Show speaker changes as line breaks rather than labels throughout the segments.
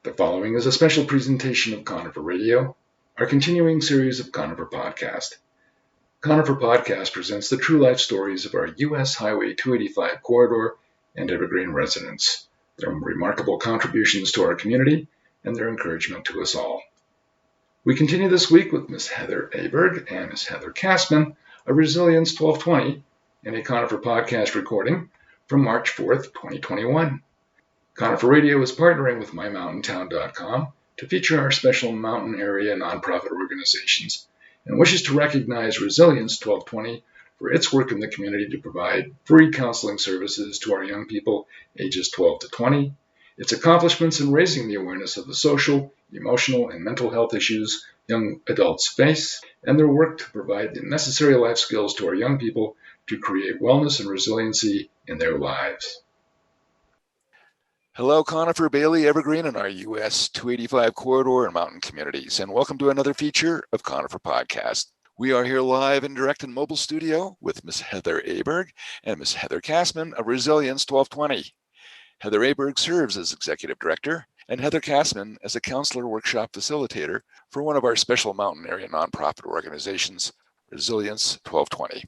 The following is a special presentation of Conifer Radio, our continuing series of Conifer Podcast. Conifer Podcast presents the true life stories of our U.S. Highway 285 corridor and Evergreen residents, their remarkable contributions to our community, and their encouragement to us all. We continue this week with Ms. Heather Aberg and Ms. Heather Kassman of Resilience1220 in a Conifer Podcast recording from March 4th, 2021. Conifer Radio is partnering with MyMountainTown.com to feature our special mountain area nonprofit organizations and wishes to recognize Resilience1220 for its work in the community to provide free counseling services to our young people ages 12 to 20, its accomplishments in raising the awareness of the social, emotional, and mental health issues young adults face, and their work to provide the necessary life skills to our young people to create wellness and resiliency in their lives.
Hello, Conifer, Bailey, Evergreen, and our U.S. 285 corridor and mountain communities, and welcome to another feature of Conifer Podcast. We are here live and direct in mobile studio with Ms. Heather Aberg and Ms. Heather Kassman of Resilience1220. Heather Aberg serves as Executive Director, and Heather Kassman as a Counselor Workshop Facilitator for one of our special mountain area nonprofit organizations, Resilience1220.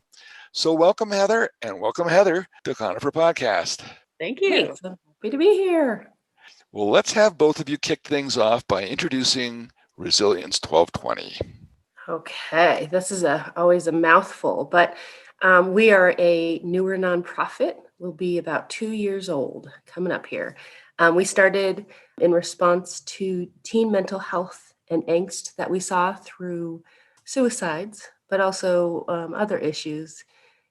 So welcome, Heather, and welcome, Heather, to Conifer Podcast.
Thank you.
Thanks. Happy to be here.
Well, let's have both of you kick things off by introducing Resilience1220.
Okay, this is always a mouthful, but we are a newer nonprofit. We'll be about 2 years old coming up here. We started in response to teen mental health and angst that we saw through suicides, but also other issues.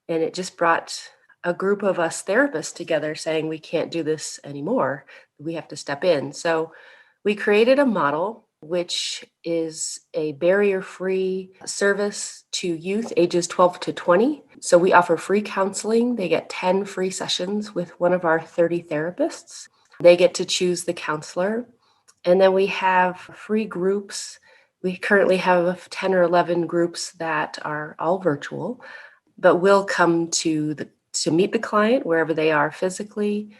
And it just brought a group of us therapists together saying we can't do this anymore. We have to step in. So we created a model which is a barrier-free service to youth ages 12 to 20. So we offer free counseling. They get 10 free sessions with one of our 30 therapists. They get to choose the counselor. And then we have free groups. We currently have 10 or 11 groups that are all virtual, but will come to meet the client wherever they are physically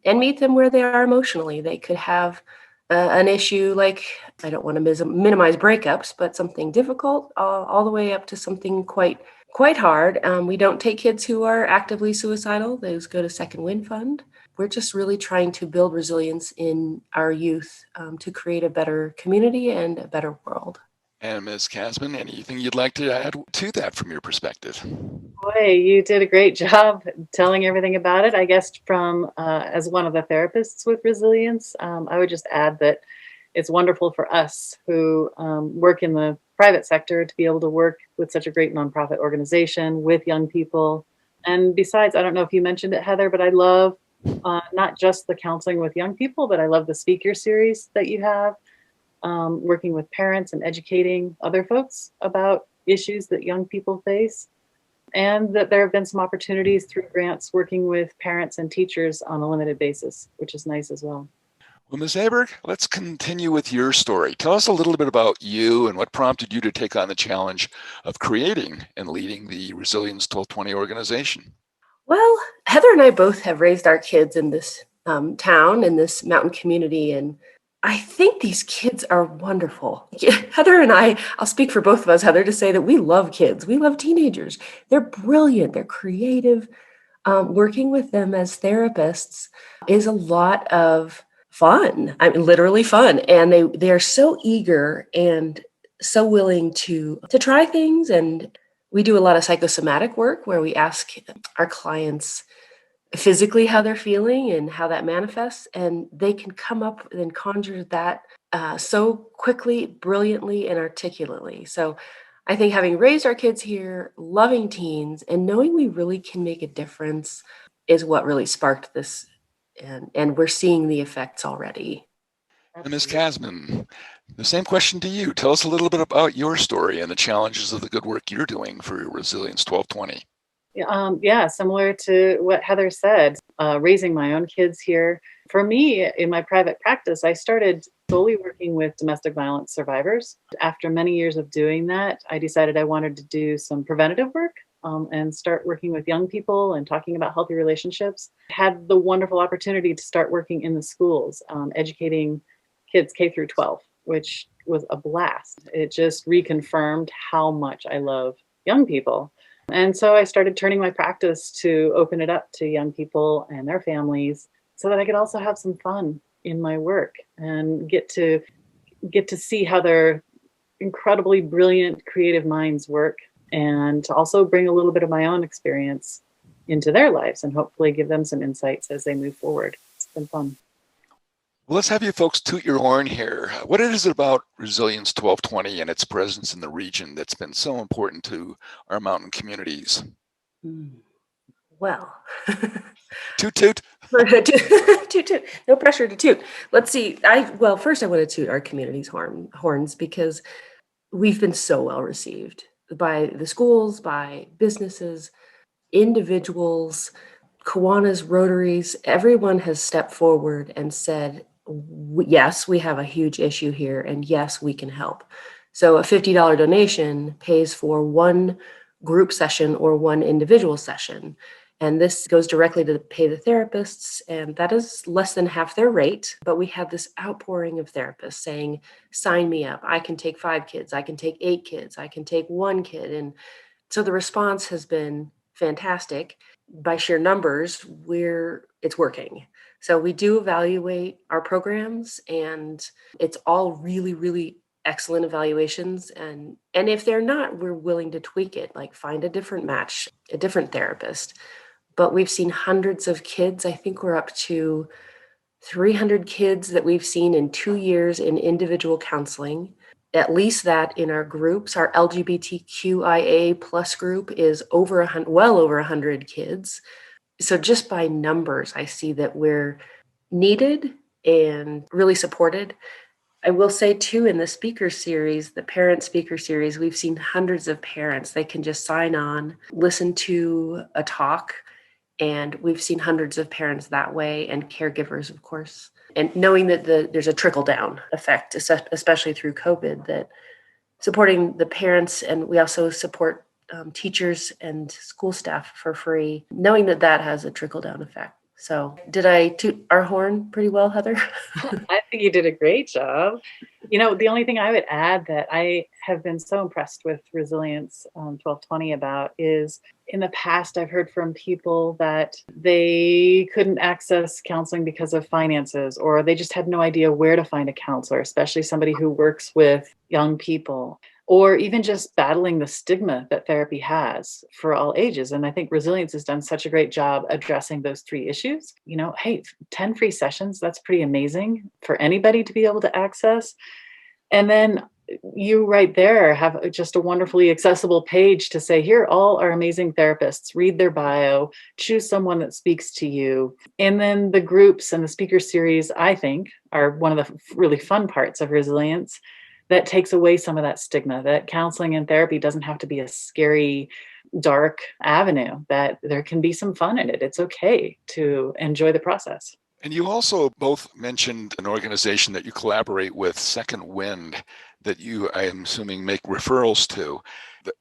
and meet them where they are emotionally. They could have an issue like, I don't want to minimize breakups, but something difficult all the way up to something quite hard. We don't take kids who are actively suicidal. Those go to Second Wind Fund. We're just really trying to build resilience in our youth to create a better community and a better world.
And Ms. Kassman, anything you'd like to add to that from your perspective?
Boy, you did a great job telling everything about it. I guess from as one of the therapists with Resilience, I would just add that it's wonderful for us who work in the private sector to be able to work with such a great nonprofit organization with young people. And besides, I don't know if you mentioned it, Heather, but I love not just the counseling with young people, but I love the speaker series that you have. Working with parents and educating other folks about issues that young people face. And that there have been some opportunities through grants working with parents and teachers on a limited basis, which is nice as well.
Well, Ms. Aberg, let's continue with your story. Tell us a little bit about you and what prompted you to take on the challenge of creating and leading the Resilience1220 organization.
Well, Heather and I both have raised our kids in this town, in this mountain community, and I think these kids are wonderful. Heather and I'll speak for both of us, Heather, to say that we love kids. We love teenagers. They're brilliant. They're creative. Working with them as therapists is a lot of fun. I mean, literally fun. And they're so eager and so willing to try things. And we do a lot of psychosomatic work where we ask our clients physically how they're feeling and how that manifests, and they can come up and conjure that so quickly, brilliantly, and articulately. So I think having raised our kids here, loving teens, and knowing we really can make a difference is what really sparked this, and we're seeing the effects already.
And Ms. Kassman, the same question to you. Tell us a little bit about your story and the challenges of the good work you're doing for Resilience1220.
Yeah, similar to what Heather said, raising my own kids here. For me, in my private practice, I started solely working with domestic violence survivors. After many years of doing that, I decided I wanted to do some preventative work and start working with young people and talking about healthy relationships. Had the wonderful opportunity to start working in the schools, educating kids K through 12, which was a blast. It just reconfirmed how much I love young people. And so I started turning my practice to open it up to young people and their families so that I could also have some fun in my work and get to see how their incredibly brilliant creative minds work, and to also bring a little bit of my own experience into their lives and hopefully give them some insights as they move forward. It's been fun.
Well, let's have you folks toot your horn here. What is it about Resilience 1220 and its presence in the region that's been so important to our mountain communities?
Well,
Toot toot.
toot toot. No pressure to toot. Let's see. First I want to toot our community's horns because we've been so well received by the schools, by businesses, individuals, Kiwanis, Rotaries. Everyone has stepped forward and said, yes, we have a huge issue here, and yes, we can help. So a $50 donation pays for one group session or one individual session. And this goes directly to pay the therapists, and that is less than half their rate. But we have this outpouring of therapists saying, sign me up. I can take 5 kids. I can take 8 kids. I can take 1 kid. And so the response has been fantastic. By sheer numbers, it's working. So we do evaluate our programs, and it's all really, really excellent evaluations. And if they're not, we're willing to tweak it, like find a different match, a different therapist. But we've seen hundreds of kids. I think we're up to 300 kids that we've seen in 2 years in individual counseling. At least that in our groups. Our LGBTQIA plus group is well over 100 kids. So just by numbers, I see that we're needed and really supported. I will say too, in the speaker series, the parent speaker series, we've seen hundreds of parents. They can just sign on, listen to a talk, and we've seen hundreds of parents that way, and caregivers, of course. And knowing that there's a trickle-down effect, especially through COVID, that supporting the parents, and we also support teachers and school staff for free, knowing that has a trickle-down effect. So did I toot our horn pretty well, Heather?
I think you did a great job. The only thing I would add that I have been so impressed with Resilience 1220 about is in the past, I've heard from people that they couldn't access counseling because of finances, or they just had no idea where to find a counselor, especially somebody who works with young people, or even just battling the stigma that therapy has for all ages. And I think Resilience has done such a great job addressing those 3 issues. Hey, 10 free sessions, that's pretty amazing for anybody to be able to access. And then you right there have just a wonderfully accessible page to say, here, all our amazing therapists, read their bio, choose someone that speaks to you. And then the groups and the speaker series, I think, are one of the really fun parts of Resilience that takes away some of that stigma, that counseling and therapy doesn't have to be a scary, dark avenue, that there can be some fun in it. It's okay to enjoy the process.
And you also both mentioned an organization that you collaborate with, Second Wind, that you, I am assuming, make referrals to.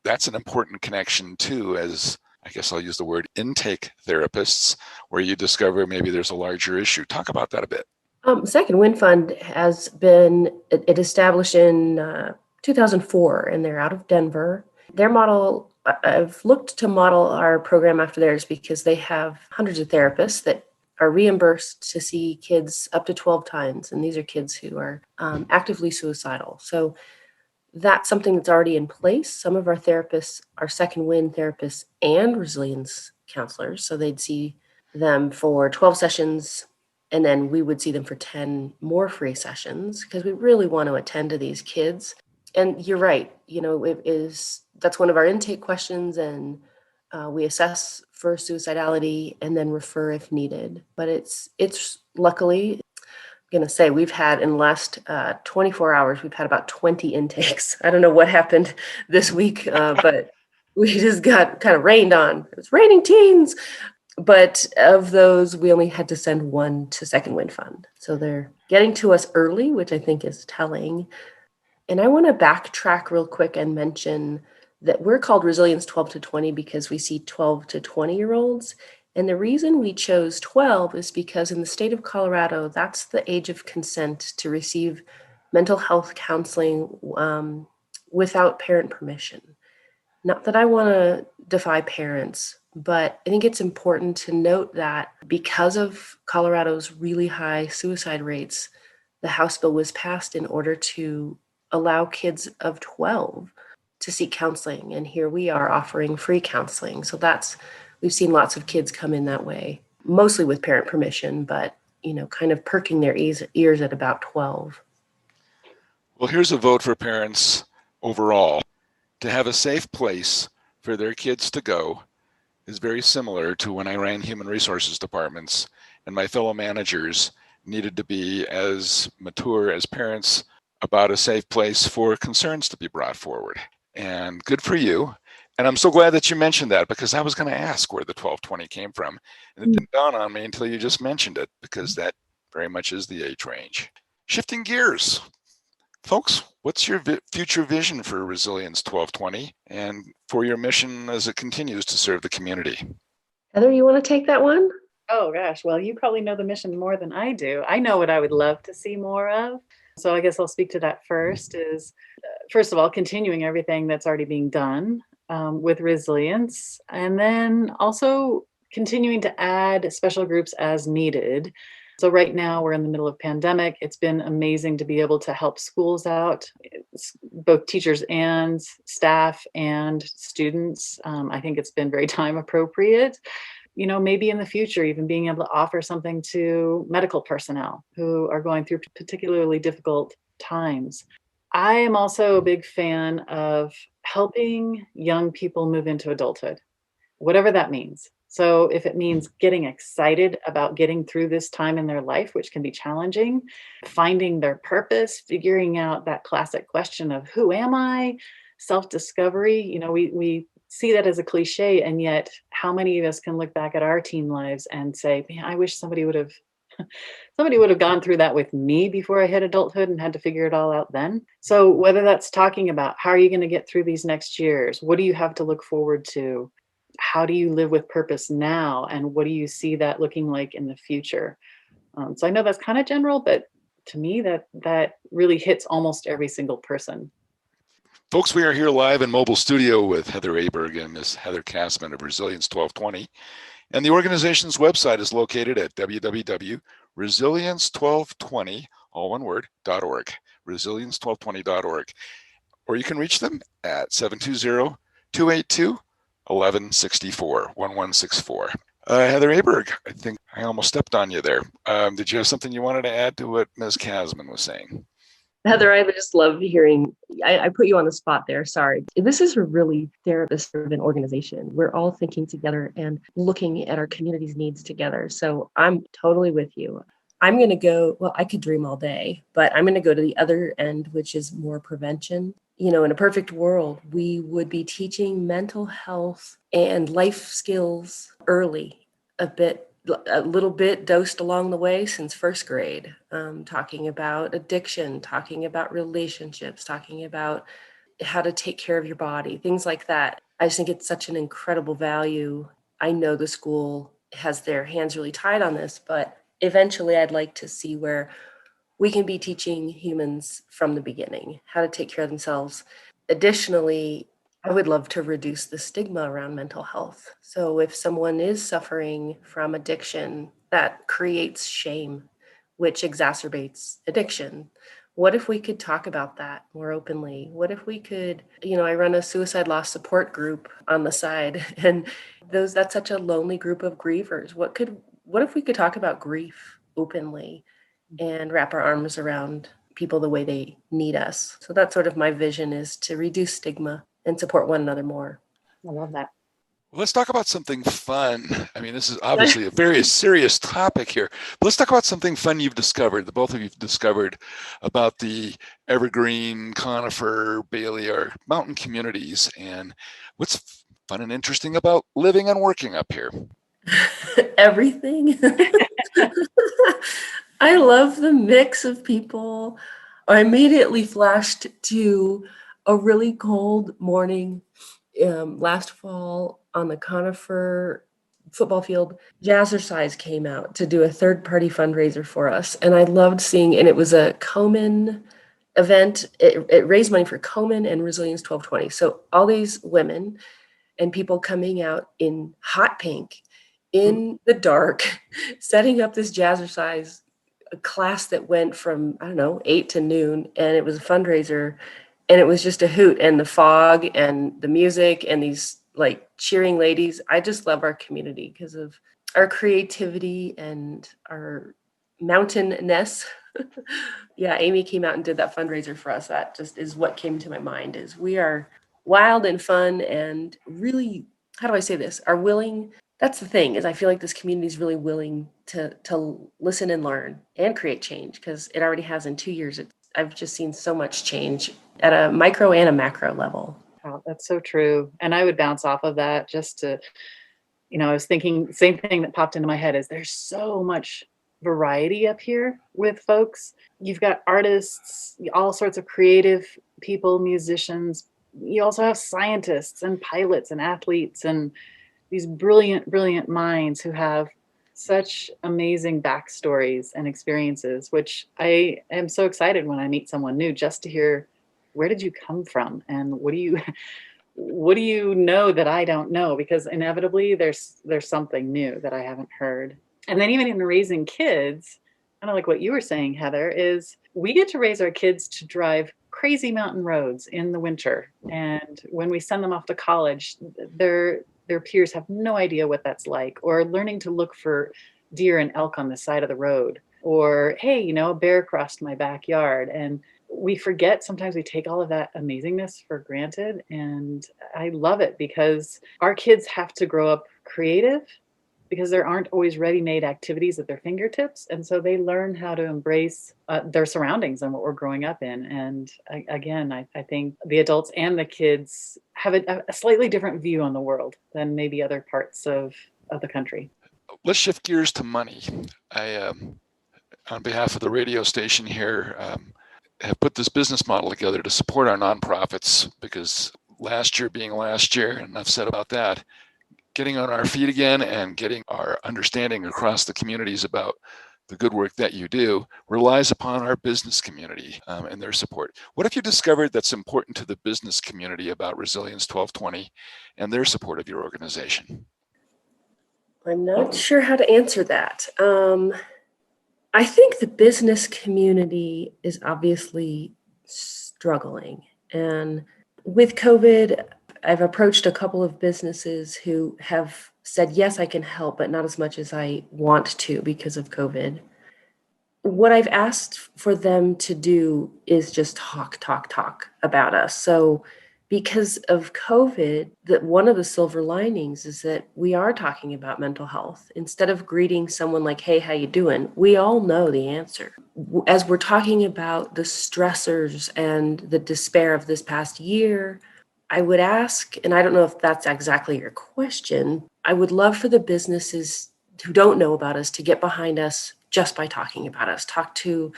That's an important connection too, as I guess I'll use the word intake therapists, where you discover maybe there's a larger issue. Talk about that a bit.
Second Wind Fund has been established in 2004, and they're out of Denver. Their model, I've looked to model our program after theirs because they have hundreds of therapists that are reimbursed to see kids up to 12 times. And these are kids who are actively suicidal. So that's something that's already in place. Some of our therapists are Second Wind therapists and resilience counselors. So they'd see them for 12 sessions, and then we would see them for 10 more free sessions because we really want to attend to these kids. And you're right, that's one of our intake questions, and we assess for suicidality and then refer if needed. But it's luckily, I'm going to say we've had in the last 24 hours, we've had about 20 intakes. I don't know what happened this week, but we just got kind of rained on. It was raining teens. But of those, we only had to send 1 to Second Wind Fund. So they're getting to us early, which I think is telling. And I want to backtrack real quick and mention that we're called Resilience 12 to 20 because we see 12 to 20-year-olds. And the reason we chose 12 is because in the state of Colorado, that's the age of consent to receive mental health counseling without parent permission. Not that I want to defy parents, but I think it's important to note that because of Colorado's really high suicide rates, the House bill was passed in order to allow kids of 12 to seek counseling. And here we are offering free counseling. So we've seen lots of kids come in that way, mostly with parent permission, but, kind of perking their ears at about 12.
Well, here's a vote for parents overall. To have a safe place for their kids to go is very similar to when I ran human resources departments, and my fellow managers needed to be as mature as parents about a safe place for concerns to be brought forward. And good for you. And I'm so glad that you mentioned that, because I was going to ask where the 1220 came from. And it didn't dawn on me until you just mentioned it, because that very much is the age range. Shifting gears. Folks, what's your future vision for Resilience 1220 and for your mission as it continues to serve the community?
Heather, you want to take that one?
Oh gosh, well, you probably know the mission more than I do. I know what I would love to see more of. So I guess I'll speak to that first. First of all, continuing everything that's already being done with resilience, and then also continuing to add special groups as needed. So right now we're in the middle of pandemic. It's been amazing to be able to help schools out, both teachers and staff and students. I think it's been very time appropriate. Maybe in the future, even being able to offer something to medical personnel who are going through particularly difficult times. I am also a big fan of helping young people move into adulthood, whatever that means. So if it means getting excited about getting through this time in their life, which can be challenging, finding their purpose, figuring out that classic question of who am I, self-discovery, we see that as a cliche, and yet how many of us can look back at our teen lives and say, man, I wish somebody would have gone through that with me before I hit adulthood and had to figure it all out then. So whether that's talking about how are you going to get through these next years, what do you have to look forward to, how do you live with purpose now, and what do you see that looking like in the future? So I know that's kind of general, but to me that really hits almost every single person.
Folks, we are here live in mobile studio with Heather Aberg and Ms. Heather Kassman of Resilience 1220. And the organization's website is located at www.resilience1220, all one word, .org, resilience1220.org. Or you can reach them at 720-282-1164. Heather Aberg, I think I almost stepped on you there. Did you have something you wanted to add to what Ms. Kassman was saying?
Heather, I just love hearing, I put you on the spot there, sorry. This is a really therapist-driven organization. We're all thinking together and looking at our community's needs together. So I'm totally with you. I'm going to go, well, I could dream all day, but I'm going to go to the other end, which is more prevention. In a perfect world, we would be teaching mental health and life skills early, a little bit dosed along the way since first grade, talking about addiction, talking about relationships, talking about how to take care of your body, things like that. I just think it's such an incredible value. I know the school has their hands really tied on this, but eventually I'd like to see where we can be teaching humans from the beginning how to take care of themselves. Additionally, I would love to reduce the stigma around mental health. So if someone is suffering from addiction, that creates shame, which exacerbates addiction. What if we could talk about that more openly? What if we could, I run a suicide loss support group on the side, and that's such a lonely group of grievers. What if we could talk about grief openly and wrap our arms around people the way they need us? So that's sort of my vision, is to reduce stigma and support one another more.
I love that.
Well, let's talk about something fun. I mean, this is obviously a very serious topic here. But let's talk about something fun you've discovered, the both of you've discovered, about the Evergreen, Conifer, Bailey, or mountain communities, and what's fun and interesting about living and working up here.
Everything. I love the mix of people. I immediately flashed to a really cold morning last fall on the Conifer football field, Jazzercise came out to do a third-party fundraiser for us. And I loved seeing, and it was a Komen event. It raised money for Komen and Resilience1220. So all these women and people coming out in hot pink, in the dark, setting up this Jazzercise class that went from, I don't know, 8 to noon. And it was a fundraiser. And it was just a hoot, and the fog and the music and these like cheering ladies. I just love our community because of our creativity and our mountain-ness. Yeah, Amy came out and did that fundraiser for us. That just is what came to my mind, is we are wild and fun and really, how do I say this, are willing. That's the thing, is I feel like this community is really willing to listen and learn and create change, because it already has in 2 years. I've just seen so much change at a micro and a macro level.
Oh, that's so true. And I would bounce off of that just to, I was thinking, same thing that popped into my head is there's so much variety up here with folks. You've got artists, all sorts of creative people, musicians. You also have scientists and pilots and athletes and these brilliant, brilliant minds who have such amazing backstories and experiences, which I am so excited when I meet someone new just to hear, where did you come from and what do you know that I don't know? Because inevitably there's something new that I haven't heard. And then even in raising kids, kind of like what you were saying, Heather, is we get to raise our kids to drive crazy mountain roads in the winter. And when we send them off to college, their peers have no idea what that's like, or learning to look for deer and elk on the side of the road, or, hey, a bear crossed my backyard. And we forget, sometimes we take all of that amazingness for granted. And I love it because our kids have to grow up creative because there aren't always ready-made activities at their fingertips. And so they learn how to embrace their surroundings and what we're growing up in. And I think the adults and the kids have a slightly different view on the world than maybe other parts of the country.
Let's shift gears to money. I, on behalf of the radio station here, have put this business model together to support our nonprofits, because last year being last year, and I've said about that, getting on our feet again and getting our understanding across the communities about the good work that you do relies upon our business community and their support. What have you discovered that's important to the business community about Resilience 1220 and their support of your organization?
I'm not sure how to answer that. I think the business community is obviously struggling. And with COVID, I've approached a couple of businesses who have said, yes, I can help, but not as much as I want to because of COVID. What I've asked for them to do is just talk about us. So because of COVID, that one of the silver linings is that we are talking about mental health. Instead of greeting someone like, hey, how you doing? We all know the answer. As we're talking about the stressors and the despair of this past year, I would ask, and I don't know if that's exactly your question, I would love for the businesses who don't know about us to get behind us just by talking about us. Talk to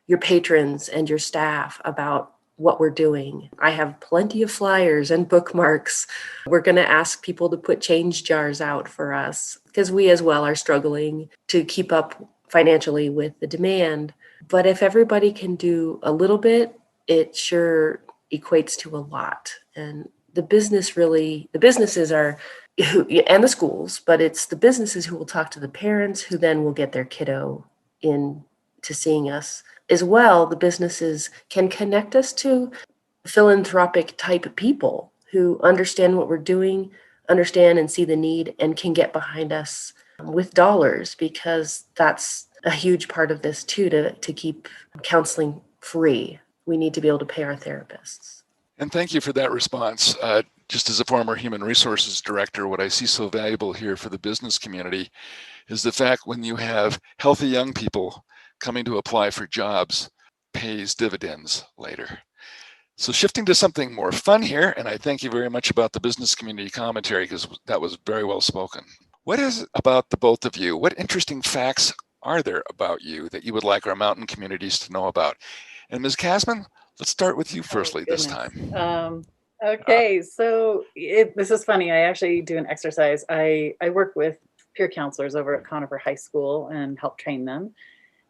your patrons and your staff about what we're doing. I have plenty of flyers and bookmarks. We're going to ask people to put change jars out for us because we as well are struggling to keep up financially with the demand. But if everybody can do a little bit, it sure equates to a lot. And the businesses are, and the schools, but it's the businesses who will talk to the parents who then will get their kiddo in to seeing us. As well, the businesses can connect us to philanthropic type people who understand what we're doing, understand and see the need, and can get behind us with dollars, because that's a huge part of this too, to keep counseling free. We need to be able to pay our therapists.
And thank you for that response. Just as a former human resources director, what I see so valuable here for the business community is the fact when you have healthy young people coming to apply for jobs pays dividends later. So shifting to something more fun here, and I thank you very much about the business community commentary because that was very well spoken. What is it about the both of you? What interesting facts are there about you that you would like our mountain communities to know about? And Ms. Kasman, let's start with you firstly this time.
Okay, so this is funny. I actually do an exercise. I work with peer counselors over at Conifer High School and help train them.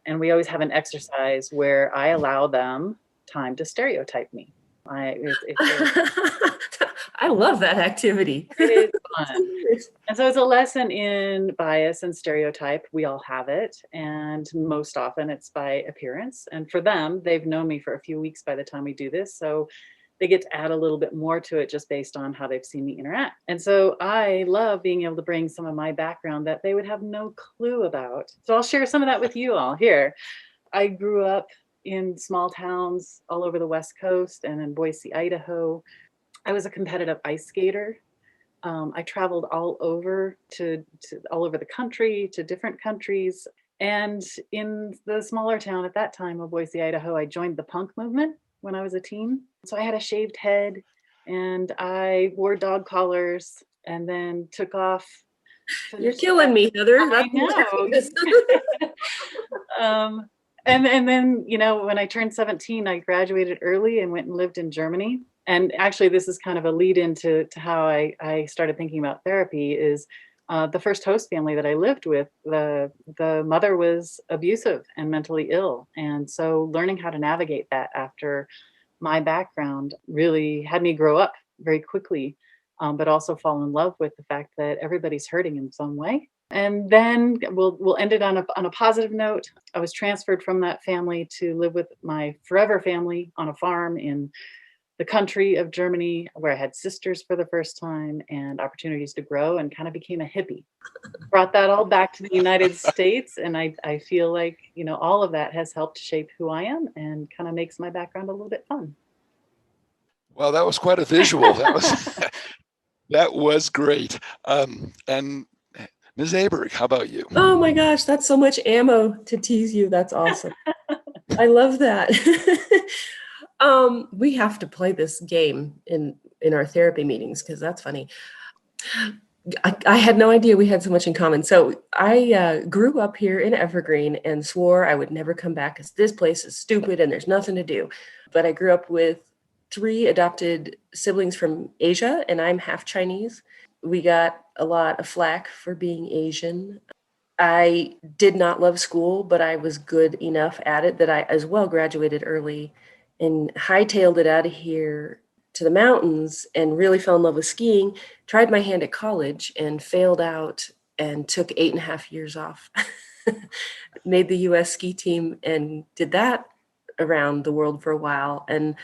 And we always have an exercise where I allow them time to stereotype me.
I love that activity.
It is fun. And so it's a lesson in bias and stereotype. We all have it. And most often it's by appearance. And for them, they've known me for a few weeks by the time we do this. So they get to add a little bit more to it just based on how they've seen me interact. And so I love being able to bring some of my background that they would have no clue about. So I'll share some of that with you all here. I grew up in small towns all over the West Coast and in Boise, Idaho. I was a competitive ice skater. I traveled all over all over the country, to different countries. And in the smaller town at that time of Boise, Idaho, I joined the punk movement when I was a teen. So I had a shaved head and I wore dog collars and then took off.
You're killing me, Heather.
I know. And then, you know, when I turned 17, I graduated early and went and lived in Germany. And actually, this is kind of a lead into how I started thinking about therapy is the first host family that I lived with, the mother was abusive and mentally ill. And so learning how to navigate that after my background really had me grow up very quickly, but also fall in love with the fact that everybody's hurting in some way. And then we'll end it on a positive note. I was transferred from that family to live with my forever family on a farm in the country of Germany, where I had sisters for the first time and opportunities to grow, and kind of became a hippie. Brought that all back to the United States. And I feel like, you know, all of that has helped shape who I am and kind of makes my background a little bit fun.
Well, that was quite a visual. That was great. And Ms. Aberg, how about you?
Oh my gosh, that's so much ammo to tease you. That's awesome. I love that. We have to play this game in our therapy meetings because that's funny. I had no idea we had so much in common. So I grew up here in Evergreen and swore I would never come back because this place is stupid and there's nothing to do. But I grew up with 3 adopted siblings from Asia, and I'm half Chinese. We got a lot of flack for being Asian. I did not love school, but I was good enough at it that I as well graduated early and hightailed it out of here to the mountains and really fell in love with skiing. Tried my hand at college and failed out and took 8.5 years off. Made the US ski team and did that around the world for a while and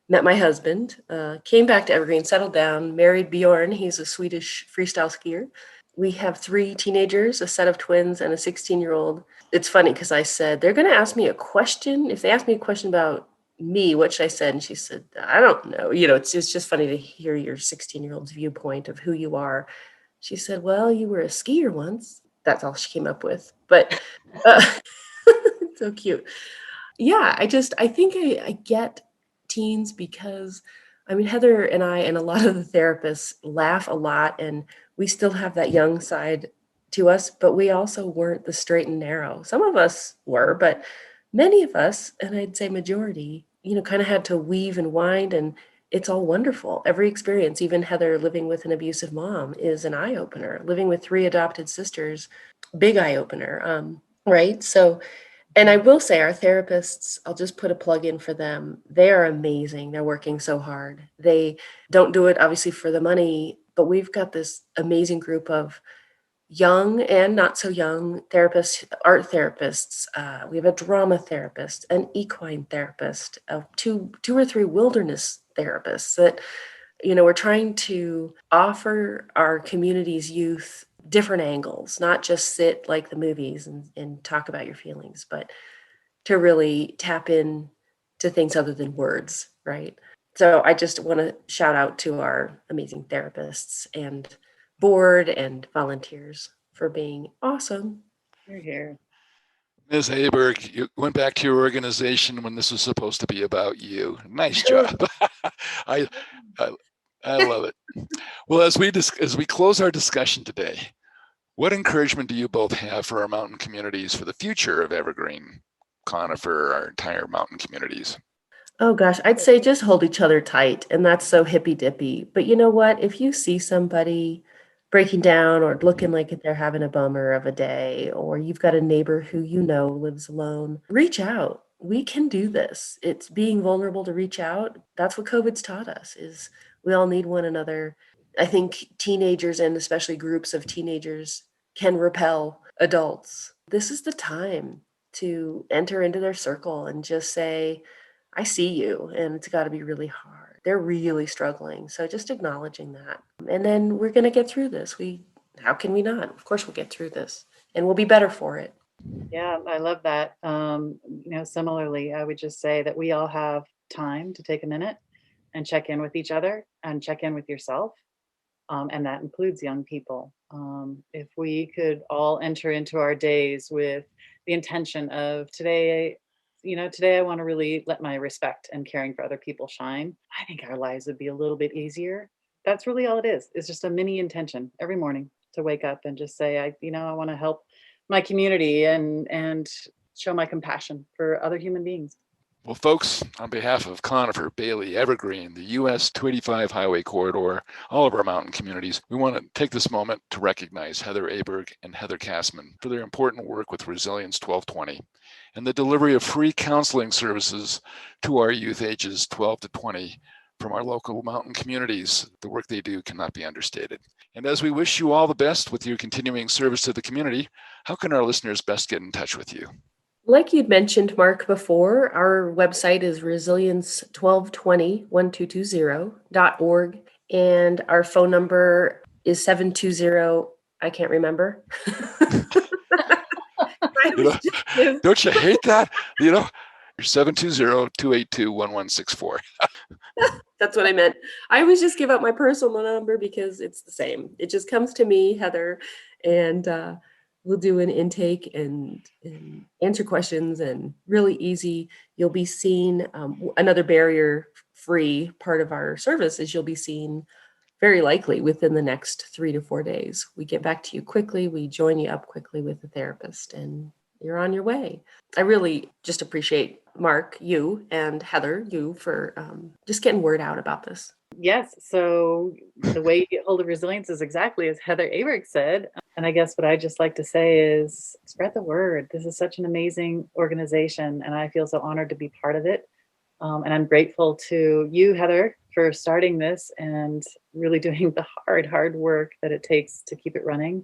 met my husband, came back to Evergreen, settled down, married Bjorn. He's a Swedish freestyle skier. We have 3 teenagers, a set of twins, and a 16-year-old. It's funny because I said, they're going to ask me a question. If they ask me a question about me, what should I say? And she said, I don't know. You know, it's just funny to hear your 16-year-old's viewpoint of who you are. She said, well, you were a skier once. That's all she came up with. But so cute. Yeah, I think I get teens because, I mean, Heather and I and a lot of the therapists laugh a lot, and we still have that young side to us, but we also weren't the straight and narrow. Some of us were, but many of us, and I'd say majority, you know, kind of had to weave and wind, and it's all wonderful. Every experience, even Heather living with an abusive mom, is an eye-opener. Living with 3 adopted sisters, big eye-opener, right? So, and I will say our therapists, I'll just put a plug in for them. They are amazing. They're working so hard. They don't do it obviously for the money, but we've got this amazing group of young and not so young therapists, art therapists. We have a drama therapist, an equine therapist, 2 or 3 wilderness therapists that, you know, we're trying to offer our community's youth different angles, not just sit like the movies and talk about your feelings, but to really tap in to things other than words, right? So I just want to shout out to our amazing therapists and board and volunteers for being awesome.
You're here.
Ms. Aberg, you went back to your organization when this was supposed to be about you. Nice job. I love it. Well, as we close our discussion today, what encouragement do you both have for our mountain communities for the future of Evergreen, Conifer, our entire mountain communities?
Oh gosh, I'd say just hold each other tight, and that's so hippy dippy. But you know what? If you see somebody breaking down or looking like they're having a bummer of a day, or you've got a neighbor who you know lives alone, reach out. We can do this. It's being vulnerable to reach out. That's what COVID's taught us, is we all need one another. I think teenagers, and especially groups of teenagers, can repel adults. This is the time to enter into their circle and just say, I see you, and it's got to be really hard. They're really struggling. So just acknowledging that. And then we're going to get through this. How can we not? Of course we'll get through this, and we'll be better for it.
Yeah, I love that. Similarly, I would just say that we all have time to take a minute and check in with each other and check in with yourself. And that includes young people. If we could all enter into our days with the intention of today, today I want to really let my respect and caring for other people shine, I think our lives would be a little bit easier. That's really all it is. It's just a mini intention every morning to wake up and just say, I want to help my community and show my compassion for other human beings.
Well, folks, on behalf of Conifer, Bailey, Evergreen, the US 285 highway corridor, all of our mountain communities, we want to take this moment to recognize Heather Aberg and Heather Kassman for their important work with Resilience 1220 and the delivery of free counseling services to our youth ages 12 to 20 from our local mountain communities. The work they do cannot be understated. And as we wish you all the best with your continuing service to the community, how can our listeners best get in touch with you?
Like you'd mentioned, Mark, before, our website is resilience1220.org, and our phone number is 720, I can't remember.
Don't you hate that? You're 720-282-1164.
That's what I meant. I always just give out my personal number because it's the same. It just comes to me, Heather, and we'll do an intake and answer questions, and really easy. You'll be seen. Another barrier-free part of our service is you'll be seen very likely within the next 3 to 4 days. We get back to you quickly. We join you up quickly with the therapist, and you're on your way. I really just appreciate Mark, you, and Heather, you, for just getting word out about this.
Yes. So the way you get hold of Resilience is exactly as Heather Aberg said. And I guess what I just like to say is spread the word. This is such an amazing organization, and I feel so honored to be part of it. And I'm grateful to you, Heather, for starting this and really doing the hard work that it takes to keep it running.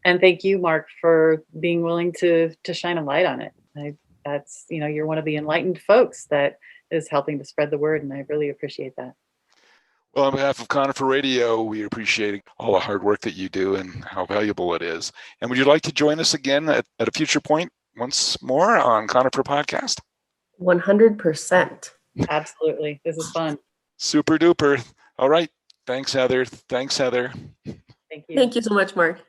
And thank you, Mark, for being willing to shine a light on it. That's, you're one of the enlightened folks that is helping to spread the word, and I really appreciate that.
Well, on behalf of Conifer Radio, we appreciate all the hard work that you do and how valuable it is. And would you like to join us again at a future point once more on Conifer Podcast?
100%.
Absolutely. This is fun.
Super duper. All right. Thanks, Heather. Thank you.
Thank you.
Thank you so much, Mark.